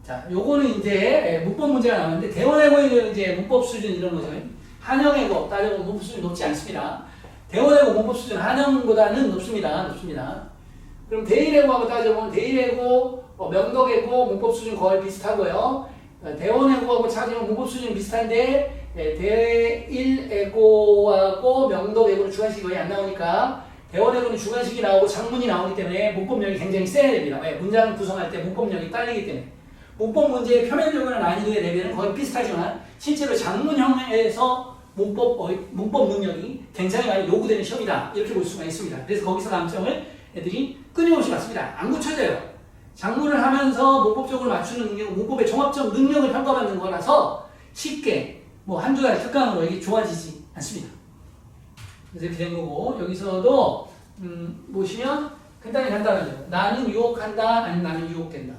자, 요거는 이제 문법 문제가 나오는데 대원외고는 이제 문법 수준 이런 거죠. 한영외고 따져보면 문법 수준이 높지 않습니다. 대원외고 문법 수준 한영보다는 높습니다. 그럼 대일외고하고 따져보면 대일외고, 명덕외고 문법 수준 거의 비슷하고요. 대원외고하고 따지면 문법 수준 비슷한데 대일외고하고 명덕외고는 주관식이 거의 안 나오니까 대원외고는 주관식이 나오고 작문이 나오기 때문에 문법력이 굉장히 세야 됩니다. 왜? 문장을 구성할 때 문법력이 딸리기 때문에. 문법 문제의 표면적으로는 난이도의 레벨은 거의 비슷하지만 실제로 작문형에서 문법 능력이 굉장히 많이 요구되는 시험이다. 이렇게 볼 수가 있습니다. 그래서 거기서 감점을 애들이 끊임없이 받습니다. 안 고쳐져요. 작문을 하면서 문법적으로 맞추는 능력, 문법의 종합적 능력을 평가받는 거라서 쉽게 뭐 한두 달 특강으로 이게 좋아지지 않습니다. 그래서 이렇게 된 거고 여기서도 보시면 간단하죠. 나는 유혹한다 아니면 나는 유혹된다.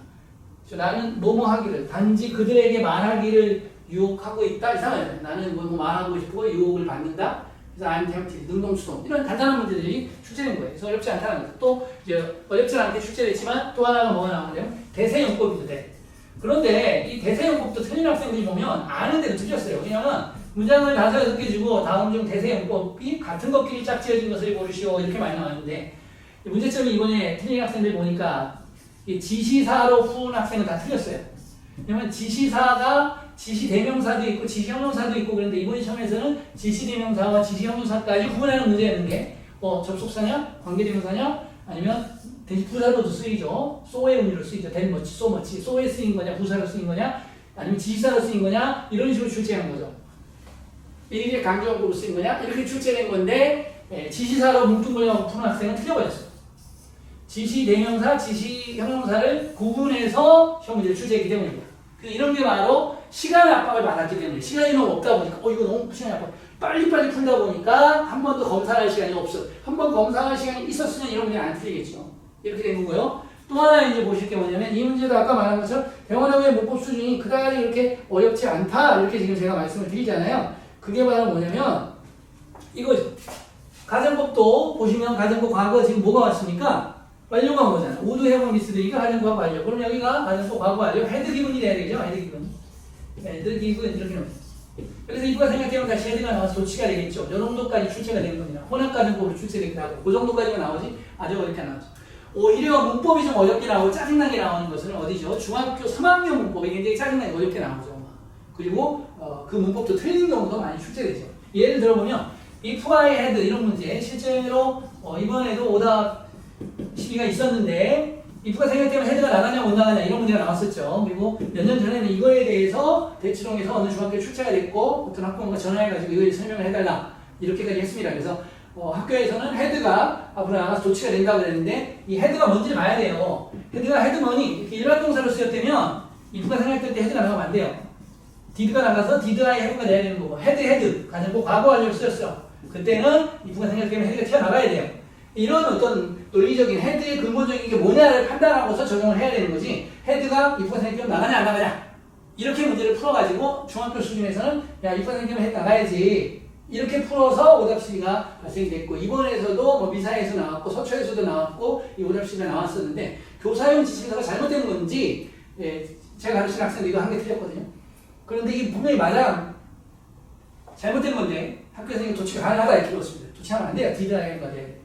나는 뭐뭐 하기를 단지 그들에게 말하기를 유혹하고 있다 이상하죠. 나는 뭐 말하고 싶고 유혹을 받는다. 그래서 I'm tempted, 능동수동 이런 간단한 문제들이 출제된 거예요. 그래서 어렵지 않다는 거죠. 또 이제 어렵지 않게 출제됐지만 또 하나가 뭐가 나오냐면 대세용법이도 돼. 그런데 이 대세용법도 틀린 학생들이 보면 아는데도 틀렸어요. 왜냐하면 문장을 5-6개 주고 다음 중 대세용법이 같은 것끼리 짝지어진 것을 고르시오 이렇게 많이 나왔는데 문제점이 이번에 틀린 학생들 보니까 지시사로 푼 학생은 다 틀렸어요. 왜냐면 지시사가 지시대명사도 있고 지시형용사도 있고 그런데 이번 시험에서는 지시대명사와 지시형용사까지 구분하는 문제였는데 접속사냐 관계대명사냐 아니면 대신 부사로도 쓰이죠. so의 의미로 쓰이죠. then much, so much, so에 쓰인 거냐 부사로 쓰인 거냐 아니면 지시사로 쓰인 거냐 이런 식으로 출제한 거죠. 이게 강조형으로 쓰인 거냐 이렇게 출제된 건데 지시사로 뭉뚱그려 푸는 학생은 틀려버렸어요. 지시대명사, 지시형용사를 구분해서 시험 문제를 출제했기 때문입니다. 이런 게 바로 시간 압박을 받았기 때문에 시간이 너무 없다 보니까 이거 너무 시간이 압박 빨리빨리 풀다 보니까 한 번 더 검사할 시간이 없어. 한 번 검사할 시간이 있었으면 이런 문제 안 틀리겠죠. 이렇게 된 거고요. 또 하나 이제 보실 게 뭐냐면 이 문제도 아까 말한 것처럼 대원외고의 문법 수준이 그다지 이렇게 어렵지 않다 이렇게 지금 제가 말씀을 드리잖아요. 그게 바로 뭐냐면 이거죠. 가정법도 보시면 가정법 과거 지금 뭐가 왔습니까? 완료가 뭐잖아. 우드 해본 미스들이니까 가정법 완료. 그럼 여기가 가정법 과거 완료. 헤드 기분이 돼야 되죠. 헤드 기분. 헤드 기분 이렇게 나옵니다. 그래서 이부가 생각되면 다시 헤드가 나와서 조치가 되겠죠. 이 정도까지 출제가 되는 겁니다. 혼합 가정법으로 출제되기도 하고 그 정도까지가 나오지 아주 어렵게 나오죠. 오히려 문법이 좀 어렵게 나오고 짜증나게 나오는 것은 어디죠? 중학교 3학년 문법이 굉장히 짜증나게 어렵게 나오죠. 그리고 그 문법도 틀린 경우도 많이 출제되죠. 예를 들어보면 if I had 이런 문제 실제로 이번에도 오답 시기가 있었는데 if가 생략되면 헤드가 나가냐 못 나가냐 이런 문제가 나왔었죠. 그리고 몇 년 전에는 이거에 대해서 대치동에서 어느 중학교에 출제가 됐고 어떤 학부모가 전화해가지고 이거에 설명을 해달라 이렇게까지 했습니다. 그래서 학교에서는 헤드가 앞으로 나가서 조치가 된다고 그랬는데 이 헤드가 뭔지를 봐야 돼요. 헤드가 헤드머니 이렇게 일반 동사로 쓰였다면 if가 생략될 때 헤드가 나가면 안 돼요. did가 나가서 did I have가 돼야 되는 거고 헤드 가정법 과거 완료로 쓰였어. 그때는 if가 생략되면 헤드가 튀어나가야 돼요. 이런 어떤 논리적인 헤드의 근본적인 게 뭐냐를 판단하고서 적용을 해야 되는 거지 헤드가 if가 생략되면 나가냐 안 나가냐 이렇게 문제를 풀어가지고 중학교 수준에서는 야 if가 생략되면 헤드 나가야지 이렇게 풀어서 오답시가 발생이 됐고 이번에서도 뭐 미사에서 나왔고 서초에서도 나왔고 이 오답시가 나왔었는데 교사용 지침서가 잘못된 건지 제가 가르치는 학생도 이거 한 개 틀렸거든요. 그런데 이게 분명히 맞아 잘못된 건데 학교에서 이거 조치가 가능하다 이렇게 들었습니다. 조치하면 안 돼요. 디드라이가 돼요.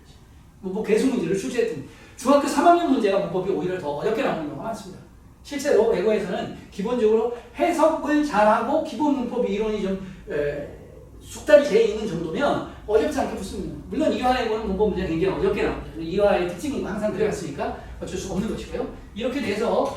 뭐 개수 문제를 출제했더니 중학교 3학년 문제가 문법이 오히려 더 어렵게 나오는 경우가 많습니다. 실제로 외고에서는 기본적으로 해석을 잘하고 기본 문법 이론이 좀 숙달이 돼 있는 정도면 어렵지 않게 붙습니다. 물론 이화에고는 문법 문제가 굉장히 어렵게 나옵니다. 이화의 특징이 항상 그래왔으니까 어쩔 수가 없는 것이고요. 이렇게 돼서